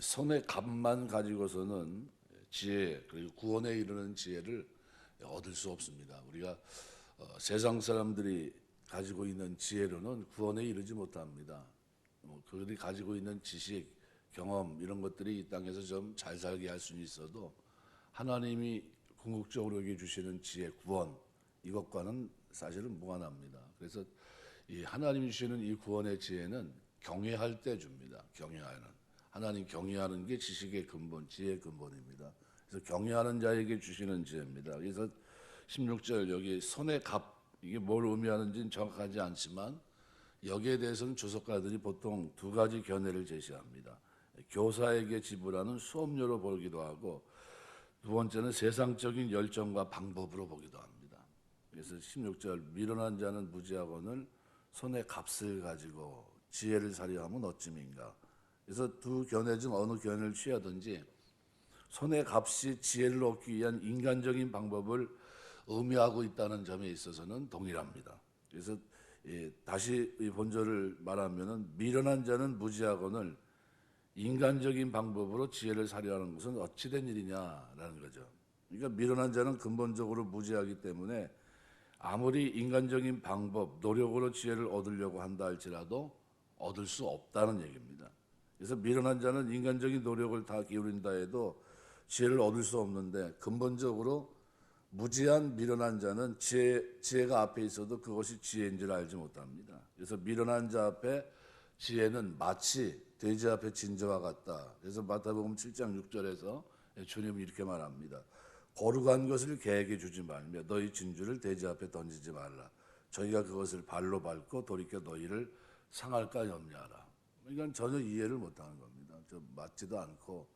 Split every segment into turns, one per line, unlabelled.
손에 값만 가지고서는 지혜 그리고 구원에 이르는 지혜를 얻을 수 없습니다. 우리가 세상 사람들이 가지고 있는 지혜로는 구원에 이르지 못합니다. 그들이 가지고 있는 지식, 경험 이런 것들이 이 땅에서 좀 잘 살게 할 수는 있어도 하나님이 궁극적으로 여기 주시는 지혜, 구원 이것과는 사실은 무관합니다. 그래서 이 하나님이 주시는 이 구원의 지혜는 경외할 때 줍니다. 경외하는 하나님 경외하는 게 지식의 근본, 지혜의 근본입니다. 그래서 경외하는 자에게 주시는 지혜입니다. 그래서 16절 여기 손의 값 이게 뭘 의미하는지는 정확하지 않지만 여기에 대해서는 주석가들이 보통 두 가지 견해를 제시합니다. 교사에게 지불하는 수업료로 보기도 하고 두 번째는 세상적인 열정과 방법으로 보기도 합니다. 그래서 16절 미련한 자는 무지하거늘 손의 값을 가지고 지혜를 사려 하면 어찌민가. 그래서 두 견해 중 어느 견해를 취하든지 손의 값이 지혜를 얻기 위한 인간적인 방법을 의미하고 있다는 점에 있어서는 동일합니다. 그래서 다시 이 본절을 말하면은 미련한 자는 무지하거늘 인간적인 방법으로 지혜를 사려 하는 것은 어찌된 일이냐라는 거죠. 그러니까 미련한 자는 근본적으로 무지하기 때문에 아무리 인간적인 방법, 노력으로 지혜를 얻으려고 한다 할지라도 얻을 수 없다는 얘기입니다. 그래서 미련한 자는 인간적인 노력을 다 기울인다 해도 지혜를 얻을 수 없는데 근본적으로 무지한 미련한 자는 지혜가 앞에 있어도 그것이 지혜인 줄 알지 못합니다. 그래서 미련한 자 앞에 지혜는 마치 돼지 앞에 진저와 같다. 그래서 마태복음 7장 6절에서 주님이 이렇게 말합니다. 거룩한 것을 개에게 주지 말며 너희 진주를 돼지 앞에 던지지 말라. 저희가 그것을 발로 밟고 돌이켜 너희를 상할까 염려하라. 이건 전혀 이해를 못하는 겁니다. 맞지도 않고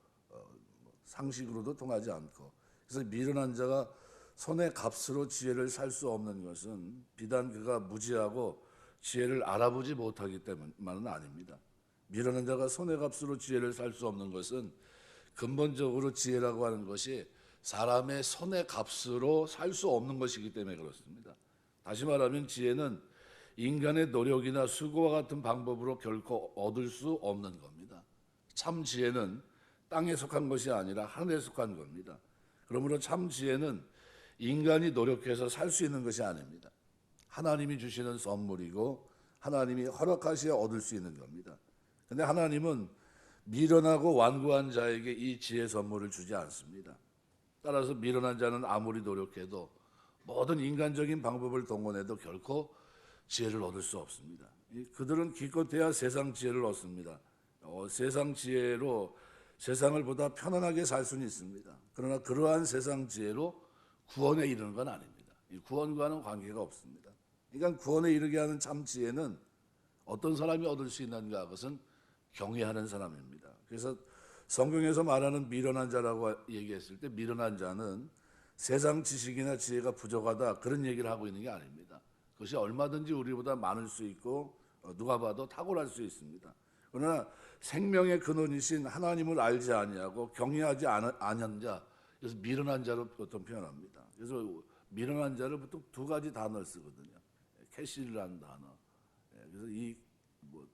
상식으로도 통하지 않고. 그래서 미련한 자가 손의 값으로 지혜를 살 수 없는 것은 비단 그가 무지하고 지혜를 알아보지 못하기 때문만은 아닙니다. 미련한 자가 손의 값으로 지혜를 살 수 없는 것은 근본적으로 지혜라고 하는 것이 사람의 손의 값으로 살 수 없는 것이기 때문에 그렇습니다. 다시 말하면 지혜는 인간의 노력이나 수고와 같은 방법으로 결코 얻을 수 없는 겁니다. 참 지혜는 땅에 속한 것이 아니라 하늘에 속한 겁니다. 그러므로 참 지혜는 인간이 노력해서 살 수 있는 것이 아닙니다. 하나님이 주시는 선물이고 하나님이 허락하시어 얻을 수 있는 겁니다. 그런데 하나님은 미련하고 완고한 자에게 이 지혜 선물을 주지 않습니다. 따라서 미련한 자는 아무리 노력해도 모든 인간적인 방법을 동원해도 결코 지혜를 얻을 수 없습니다. 그들은 기껏해야 세상 지혜를 얻습니다. 세상 지혜로 세상을 보다 편안하게 살 수는 있습니다. 그러나 그러한 세상 지혜로 구원에 이르는 건 아닙니다. 구원과는 관계가 없습니다. 그러니까 구원에 이르게 하는 참 지혜는 어떤 사람이 얻을 수 있는가? 그것은 경외하는 사람입니다. 그래서 성경에서 말하는 미련한 자라고 얘기했을 때 미련한 자는 세상 지식이나 지혜가 부족하다 그런 얘기를 하고 있는 게 아닙니다. 그것이 얼마든지 우리보다 많을 수 있고 누가 봐도 탁월할 수 있습니다. 그러나 생명의 근원이신 하나님을 알지 아니하고 경외하지 않은 자, 그래서 미련한 자로 보통 표현합니다. 그래서 미련한 자를 보통 두 가지 단어를 쓰거든요. 캐실이라는 단어. 그래서 이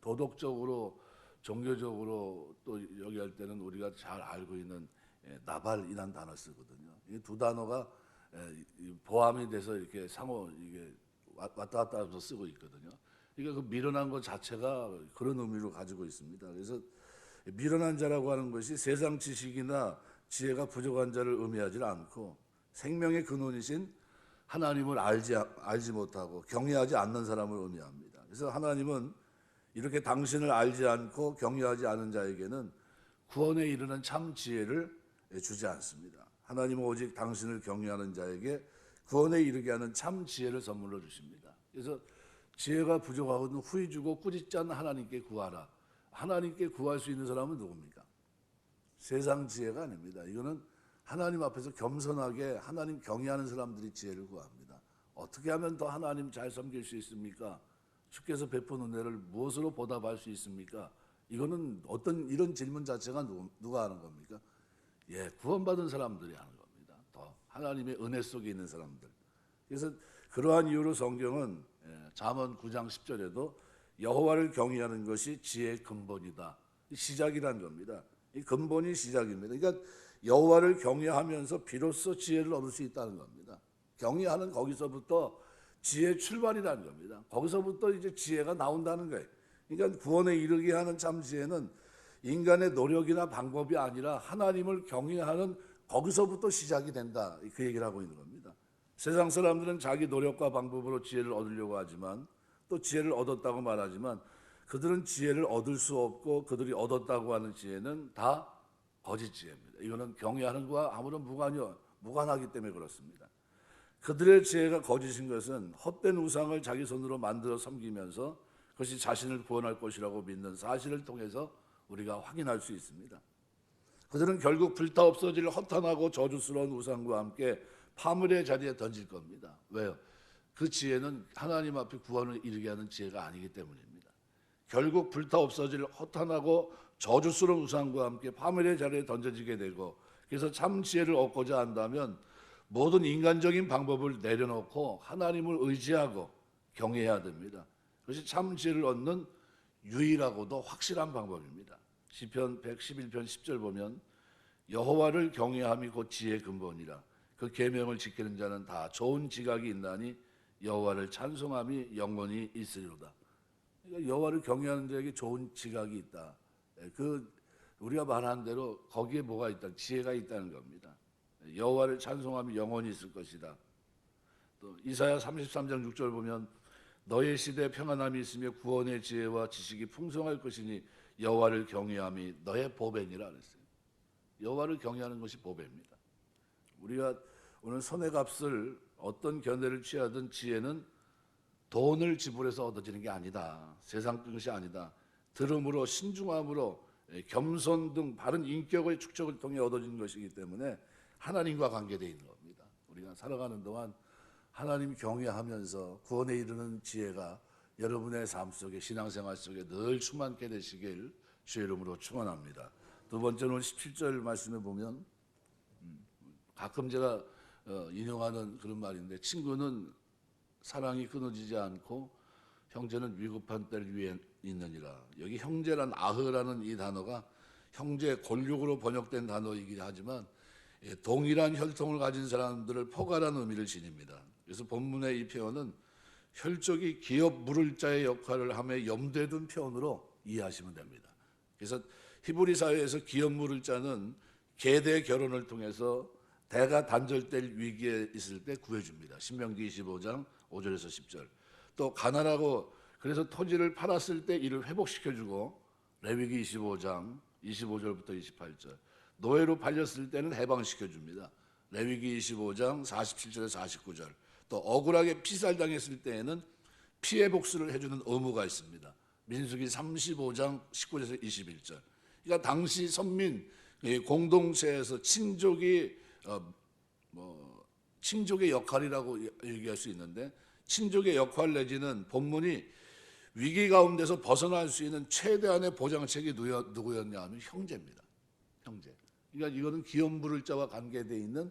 도덕적으로 종교적으로 또 여기 할 때는 우리가 잘 알고 있는 나발이라는 단어 쓰거든요. 이 두 단어가 보함이 돼서 이렇게 상호 이게 왔다 갔다 하면서 쓰고 있거든요. 그러니까 그 미련한 것 자체가 그런 의미로 가지고 있습니다. 그래서 미련한 자라고 하는 것이 세상 지식이나 지혜가 부족한 자를 의미하지 않고 생명의 근원이신 하나님을 알지 못하고 경외하지 않는 사람을 의미합니다. 그래서 하나님은 이렇게 당신을 알지 않고 경외하지 않은 자에게는 구원에 이르는 참 지혜를 주지 않습니다. 하나님은 오직 당신을 경외하는 자에게 구원에 이르게 하는 참 지혜를 선물로 주십니다. 그래서 지혜가 부족하거든 후히 주고 꾸짖지 않는 하나님께 구하라. 하나님께 구할 수 있는 사람은 누굽니까? 세상 지혜가 아닙니다. 이거는 하나님 앞에서 겸손하게 하나님 경외하는 사람들이 지혜를 구합니다. 어떻게 하면 더 하나님 잘 섬길 수 있습니까? 주께서 베푼 은혜를 무엇으로 보답할 수 있습니까? 이거는 어떤 이런 질문 자체가 누가 하는 겁니까? 구원받은 사람들이 하는 겁니다. 더 하나님의 은혜 속에 있는 사람들. 그래서 그러한 이유로 성경은 잠언 9장 10절에도 여호와를 경외하는 것이 지혜의 근본이다. 시작이란 겁니다. 이 근본이 시작입니다. 그러니까 여호와를 경외하면서 비로소 지혜를 얻을 수 있다는 겁니다. 경외하는 거기서부터 지혜의 출발이라는 겁니다. 거기서부터 이제 지혜가 나온다는 거예요. 그러니까 구원에 이르게 하는 참 지혜는 인간의 노력이나 방법이 아니라 하나님을 경외하는 거기서부터 시작이 된다. 그 얘기를 하고 있는 겁니다. 세상 사람들은 자기 노력과 방법으로 지혜를 얻으려고 하지만 또 지혜를 얻었다고 말하지만 그들은 지혜를 얻을 수 없고 그들이 얻었다고 하는 지혜는 다 거짓 지혜입니다. 이거는 경외하는 것과 아무런 무관하기 때문에 그렇습니다. 그들의 지혜가 거짓인 것은 헛된 우상을 자기 손으로 만들어 섬기면서 그것이 자신을 구원할 것이라고 믿는 사실을 통해서 우리가 확인할 수 있습니다. 그들은 결국 불타 없어질 허탄하고 저주스러운 우상과 함께 파멸의 자리에 던질 겁니다. 왜요? 그 지혜는 하나님 앞에 구원을 이루게 하는 지혜가 아니기 때문입니다. 결국 불타 없어질 허탄하고 저주스러운 우상과 함께 파멸의 자리에 던져지게 되고, 그래서 참 지혜를 얻고자 한다면 모든 인간적인 방법을 내려놓고 하나님을 의지하고 경외해야 됩니다. 그것이 참 지혜를 얻는 유일하고도 확실한 방법입니다. 시편 111편 10절 보면 여호와를 경외함이 곧 지혜의 근본이라 그 계명을 지키는 자는 다 좋은 지각이 있나니 여호와를 찬송함이 영원히 있으리로다. 그러니까 여호와를 경외하는 자에게 좋은 지각이 있다. 그 우리가 말한 대로 거기에 뭐가 있다? 지혜가 있다는 겁니다. 여호와를 찬송함이 영원히 있을 것이다. 또 이사야 33장 6절 보면 너의 시대에 평안함이 있으며 구원의 지혜와 지식이 풍성할 것이니 여호와를 경외함이 너의 보배니라 그랬어요. 여호와를 경외하는 것이 보배입니다. 우리가 오늘 손해값을 어떤 견해를 취하든 지혜는 돈을 지불해서 얻어지는 게 아니다. 세상 것이 아니다. 들음으로 신중함으로 겸손 등 바른 인격의 축적을 통해 얻어지는 것이기 때문에 하나님과 관계되어 있는 겁니다. 우리가 살아가는 동안 하나님 경외하면서 구원에 이르는 지혜가 여러분의 삶 속에 신앙생활 속에 늘 충만케 되시길 주의 이름으로 축원합니다. 두 번째는 17절 말씀에 보면 가끔 제가 인용하는 그런 말인데 친구는 사랑이 끊어지지 않고 형제는 위급한 때를 위해 있느니라. 여기 형제란 아흐라는 이 단어가 형제 골육으로 번역된 단어이긴 하지만 동일한 혈통을 가진 사람들을 포괄한 의미를 지닙니다. 그래서 본문의 이 표현은 혈족이 기업 물을 자의 역할을 하며 염두에 둔 표현으로 이해하시면 됩니다. 그래서 히브리 사회에서 기업 물을 자는 계대 결혼을 통해서 대가 단절될 위기에 있을 때 구해줍니다. 신명기 25장 5절에서 10절. 또 가난하고 그래서 토지를 팔았을 때 이를 회복시켜주고 레위기 25장 25절부터 28절. 노예로 팔렸을 때는 해방시켜줍니다. 레위기 25장 47절에서 49절. 또 억울하게 피살당했을 때에는 피해 복수를 해주는 의무가 있습니다. 민수기 35장 19절에서 21절. 그러니까 당시 선민 공동체에서 친족의 역할이라고 얘기할 수 있는데 친족의 역할 내지는 본문이 위기 가운데서 벗어날 수 있는 최대한의 보장책이 누구였냐 하면 형제입니다. 형제. 그러니까 이거는 기업 물을 자와 관계되어 있는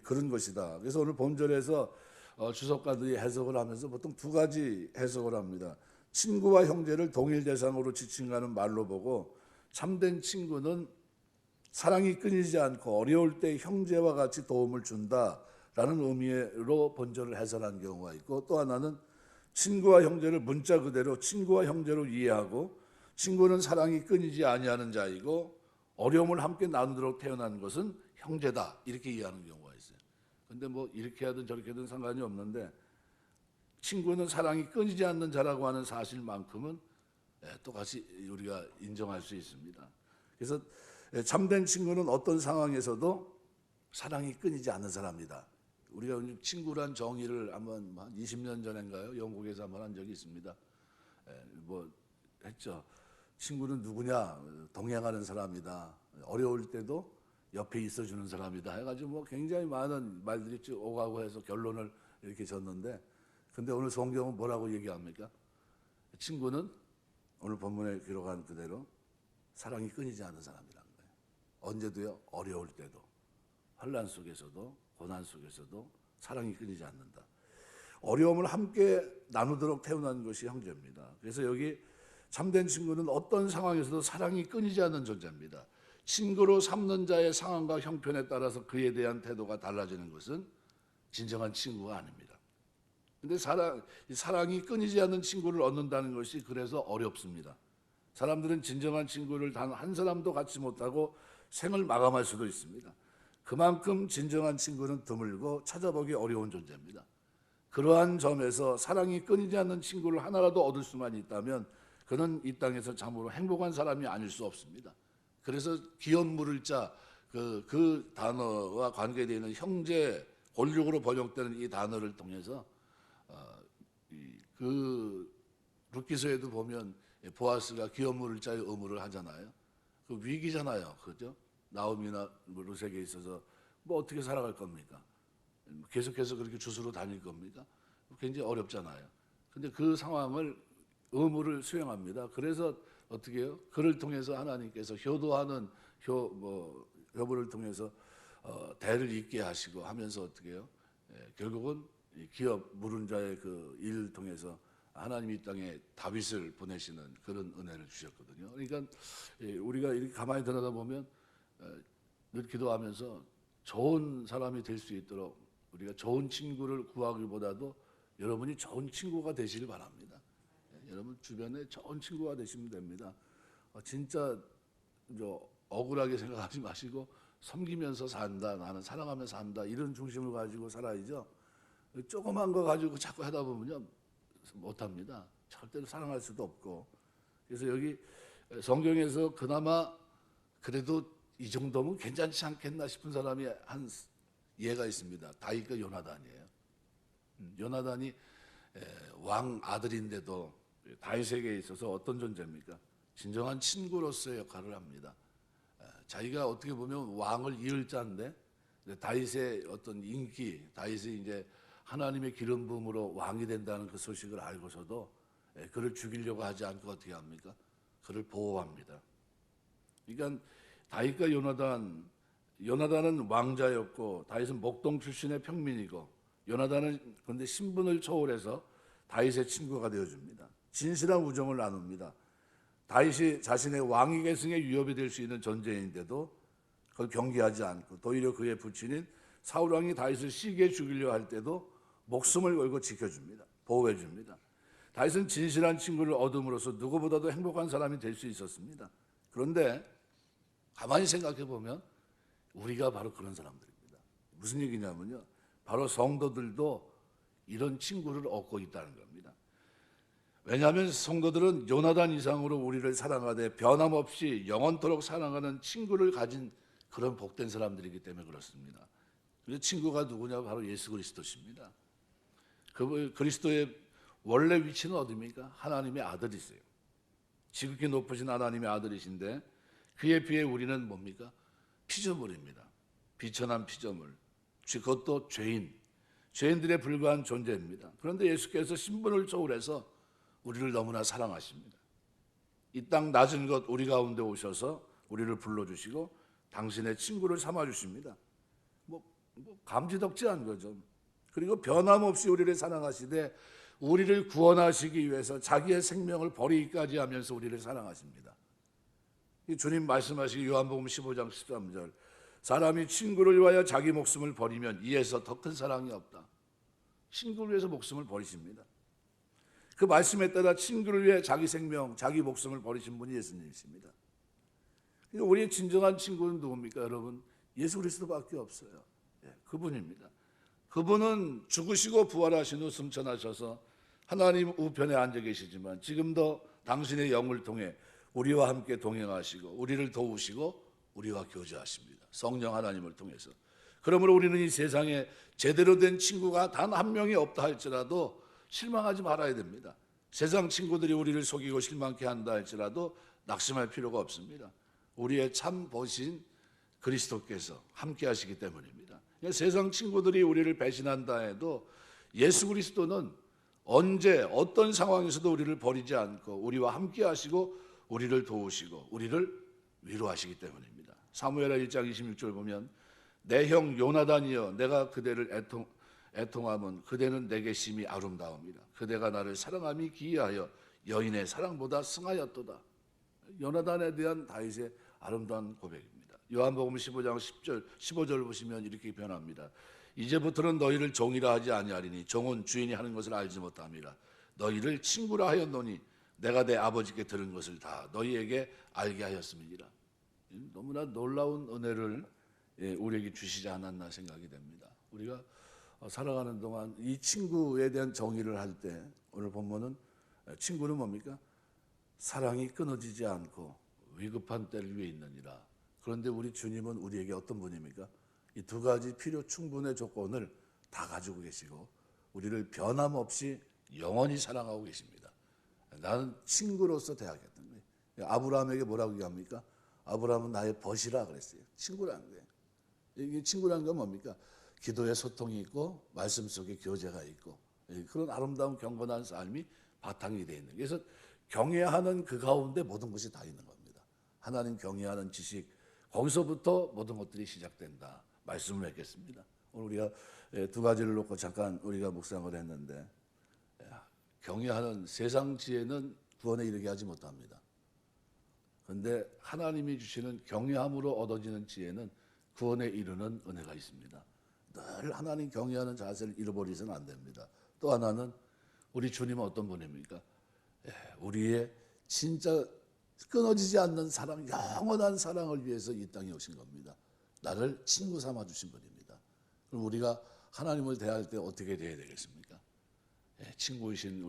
그런 것이다. 그래서 오늘 본절에서 주석가들이 해석을 하면서 보통 두 가지 해석을 합니다. 친구와 형제를 동일 대상으로 지칭하는 말로 보고 참된 친구는 사랑이 끊이지 않고 어려울 때 형제와 같이 도움을 준다라는 의미로 본절을 해석한 경우가 있고, 또 하나는 친구와 형제를 문자 그대로 친구와 형제로 이해하고 친구는 사랑이 끊이지 아니하는 자이고 어려움을 함께 나누도록 태어난 것은 형제다 이렇게 이해하는 경우가 있어요. 근데 뭐 이렇게 하든 저렇게 하든 상관이 없는데 친구는 사랑이 끊이지 않는 자라고 하는 사실만큼은 똑같이 우리가 인정할 수 있습니다. 그래서 참된 친구는 어떤 상황에서도 사랑이 끊이지 않는 사람이다. 우리가 친구란 정의를 한번 한 20년 전인가요? 영국에서 한번 한 적이 있습니다. 뭐 했죠. 친구는 누구냐? 동행하는 사람이다. 어려울 때도 옆에 있어주는 사람이다. 해가지고 뭐 굉장히 많은 말들이 쭉 오가고 해서 결론을 이렇게 졌는데, 근데 오늘 성경은 뭐라고 얘기합니까? 친구는 오늘 본문에 기록한 그대로 사랑이 끊이지 않는 사람이라는 거예요. 언제도요. 어려울 때도, 환난 속에서도, 고난 속에서도 사랑이 끊이지 않는다. 어려움을 함께 나누도록 태어난 것이 형제입니다. 그래서 여기 참된 친구는 어떤 상황에서도 사랑이 끊이지 않는 존재입니다. 친구로 삼는 자의 상황과 형편에 따라서 그에 대한 태도가 달라지는 것은 진정한 친구가 아닙니다. 근데 사랑이 끊이지 않는 친구를 얻는다는 것이 그래서 어렵습니다. 사람들은 진정한 친구를 단 한 사람도 갖지 못하고 생을 마감할 수도 있습니다. 그만큼 진정한 친구는 드물고 찾아보기 어려운 존재입니다. 그러한 점에서 사랑이 끊이지 않는 친구를 하나라도 얻을 수만 있다면 그는 이 땅에서 참으로 행복한 사람이 아닐 수 없습니다. 그래서 기업 물을 자 그 단어와 관계되어 있는 형제 권력으로 번역되는 이 단어를 통해서 그 룻기서에도 보면 보아스가 기업 물을 자의 의무를 하잖아요. 그 위기잖아요, 그죠? 나오미나 룻에게 있어서 뭐 어떻게 살아갈 겁니까? 계속해서 그렇게 주스로 다닐 겁니까? 굉장히 어렵잖아요. 근데 그 상황을 의무를 수행합니다. 그래서 어떻게 해요? 그를 통해서 하나님께서 효도하는 효부를 통해서 대를 잇게 하시고 하면서 어떻게 해요? 결국은 기업 물은 자의 그 일을 통해서 하나님이 이 땅에 다윗을 보내시는 그런 은혜를 주셨거든요. 그러니까 우리가 이렇게 가만히 들여다보면 늘 기도하면서 좋은 사람이 될 수 있도록 우리가 좋은 친구를 구하기보다도 여러분이 좋은 친구가 되시길 바랍니다. 여러분 주변에 좋은 친구가 되시면 됩니다. 진짜 억울하게 생각하지 마시고 섬기면서 산다, 나는 사랑하면서 산다 이런 중심을 가지고 살아야죠. 조그만 거 가지고 자꾸 하다 보면요 못합니다. 절대로 사랑할 수도 없고. 그래서 여기 성경에서 그나마 그래도 이 정도면 괜찮지 않겠나 싶은 사람이 한 예가 있습니다. 다윗과 요나단이에요. 요나단이 왕 아들인데도 다윗에게 있어서 어떤 존재입니까? 진정한 친구로서의 역할을 합니다. 자기가 어떻게 보면 왕을 이을 자인데 다윗의 어떤 인기, 다윗이 이제 하나님의 기름 부음으로 왕이 된다는 그 소식을 알고서도 그를 죽이려고 하지 않고 어떻게 합니까? 그를 보호합니다. 그러니까 다윗과 요나단은 왕자였고 다윗은 목동 출신의 평민이고 요나단은 그런데 신분을 초월해서 다윗의 친구가 되어줍니다. 진실한 우정을 나눕니다. 다윗이 자신의 왕위 계승에 위협이 될 수 있는 존재인데도 그걸 경계하지 않고 오히려 그의 부친인 사울 왕이 다윗을 시기에 죽이려 할 때도 목숨을 걸고 지켜줍니다. 보호해줍니다. 다윗은 진실한 친구를 얻음으로써 누구보다도 행복한 사람이 될 수 있었습니다. 그런데 가만히 생각해 보면 우리가 바로 그런 사람들입니다. 무슨 얘기냐면요, 바로 성도들도 이런 친구를 얻고 있다는 겁니다. 왜냐하면 성도들은 요나단 이상으로 우리를 사랑하되 변함없이 영원토록 사랑하는 친구를 가진 그런 복된 사람들이기 때문에 그렇습니다. 그래서 친구가 누구냐? 바로 예수 그리스도십니다. 그 그리스도의 원래 위치는 어디입니까? 하나님의 아들이세요. 지극히 높으신 하나님의 아들이신데 그에 비해 우리는 뭡니까? 피조물입니다. 비천한 피조물. 그것도 죄인들에 불과한 존재입니다. 그런데 예수께서 신분을 초월해서 우리를 너무나 사랑하십니다. 이 땅 낮은 것 우리 가운데 오셔서 우리를 불러주시고 당신의 친구를 삼아주십니다. 감지덕지한 거죠. 그리고 변함없이 우리를 사랑하시되 우리를 구원하시기 위해서 자기의 생명을 버리기까지 하면서 우리를 사랑하십니다. 주님 말씀하시기 요한복음 15장 13절 사람이 친구를 위하여 자기 목숨을 버리면 이에서 더 큰 사랑이 없다. 친구를 위해서 목숨을 버리십니다. 그 말씀에 따라 친구를 위해 자기 생명, 자기 목숨을 버리신 분이 예수님이십니다. 우리의 진정한 친구는 누굽니까, 여러분? 예수 그리스도밖에 없어요. 그분입니다. 그분은 죽으시고 부활하신 후 승천하셔서 하나님 우편에 앉아 계시지만 지금도 당신의 영을 통해 우리와 함께 동행하시고 우리를 도우시고 우리와 교제하십니다. 성령 하나님을 통해서. 그러므로 우리는 이 세상에 제대로 된 친구가 단 한 명이 없다 할지라도 실망하지 말아야 됩니다. 세상 친구들이 우리를 속이고 실망케 한다 할지라도 낙심할 필요가 없습니다. 우리의 참 보신 그리스도께서 함께 하시기 때문입니다. 세상 친구들이 우리를 배신한다 해도 예수 그리스도는 언제 어떤 상황에서도 우리를 버리지 않고 우리와 함께 하시고 우리를 도우시고 우리를 위로하시기 때문입니다. 사무엘하 1장 26절 보면 내 형 요나단이여 내가 그대를 애통함은 그대는 내게 심히 아름다움이라. 그대가 나를 사랑함이 기이하여 여인의 사랑보다 승하였도다. 요나단에 대한 다윗의 아름다운 고백입니다. 요한복음 15장 10절, 15절 보시면 이렇게 변합니다. 이제부터는 너희를 종이라 하지 아니하리니 종은 주인이 하는 것을 알지 못함이라. 너희를 친구라 하였노니 내가 내 아버지께 들은 것을 다 너희에게 알게 하였음이니라. 너무나 놀라운 은혜를 우리에게 주시지 않았나 생각이 됩니다. 우리가 살아가는 동안 이 친구에 대한 정의를 할 때 오늘 본문은 친구는 뭡니까? 사랑이 끊어지지 않고 위급한 때를 위해 있느니라. 그런데 우리 주님은 우리에게 어떤 분입니까? 이 두 가지 필요 충분의 조건을 다 가지고 계시고 우리를 변함없이 영원히 사랑하고 계십니다. 나는 친구로서 대하겠다는 거예요. 아브라함에게 뭐라고 얘기합니까? 아브라함은 나의 벗이라 그랬어요. 친구라는 거예요. 이게 친구라는 건 뭡니까? 기도에 소통이 있고 말씀 속에 교제가 있고 그런 아름다운 경건한 삶이 바탕이 되어 있는 거예요. 그래서 경외하는 그 가운데 모든 것이 다 있는 겁니다. 하나님 경외하는 지식, 거기서부터 모든 것들이 시작된다. 말씀을 맺겠습니다. 오늘 우리가 두 가지를 놓고 잠깐 우리가 묵상을 했는데 경외하는 세상 지혜는 구원에 이르게 하지 못합니다. 그런데 하나님이 주시는 경외함으로 얻어지는 지혜는 구원에 이르는 은혜가 있습니다. 늘 하나님 경외하는 자세를 잃어버리서는 안 됩니다. 또 하나는 우리 주님은 어떤 분입니까? 우리의 진짜 끊어지지 않는 사랑, 영원한 사랑을 위해서 이 땅에 오신 겁니다. 나를 친구 삼아 주신 분입니다. 그럼 우리가 하나님을 대할 때 어떻게 대해야 되겠습니까? 친구이신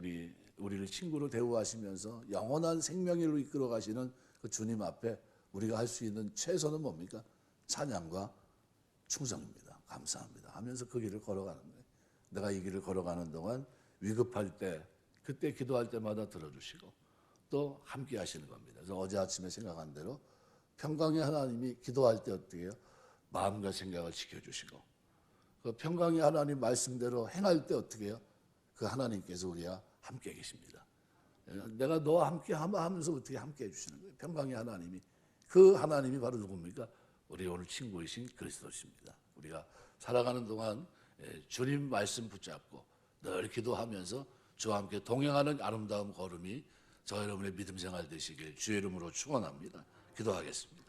우리를 친구로 대우하시면서 영원한 생명일로 이끌어 가시는 그 주님 앞에 우리가 할 수 있는 최선은 뭡니까? 찬양과 충성입니다. 감사합니다 하면서 그 길을 걸어가는 거예요. 내가 이 길을 걸어가는 동안 위급할 때 그때 기도할 때마다 들어주시고 또 함께 하시는 겁니다. 그래서 어제 아침에 생각한 대로 평강의 하나님이 기도할 때 어떻게 해요? 마음과 생각을 지켜주시고 그 평강의 하나님 말씀대로 행할 때 어떻게 해요? 그 하나님께서 우리와 함께 계십니다. 내가 너와 함께 하면서 어떻게 함께 해주시는 거예요? 평강의 하나님이. 그 하나님이 바로 누굽니까? 우리 오늘 친구이신 그리스도십니다. 우리가 살아가는 동안 주님 말씀 붙잡고 늘 기도하면서 주와 함께 동행하는 아름다운 걸음이 저 여러분의 믿음 생활 되시길 주의 이름으로 축원합니다. 기도하겠습니다.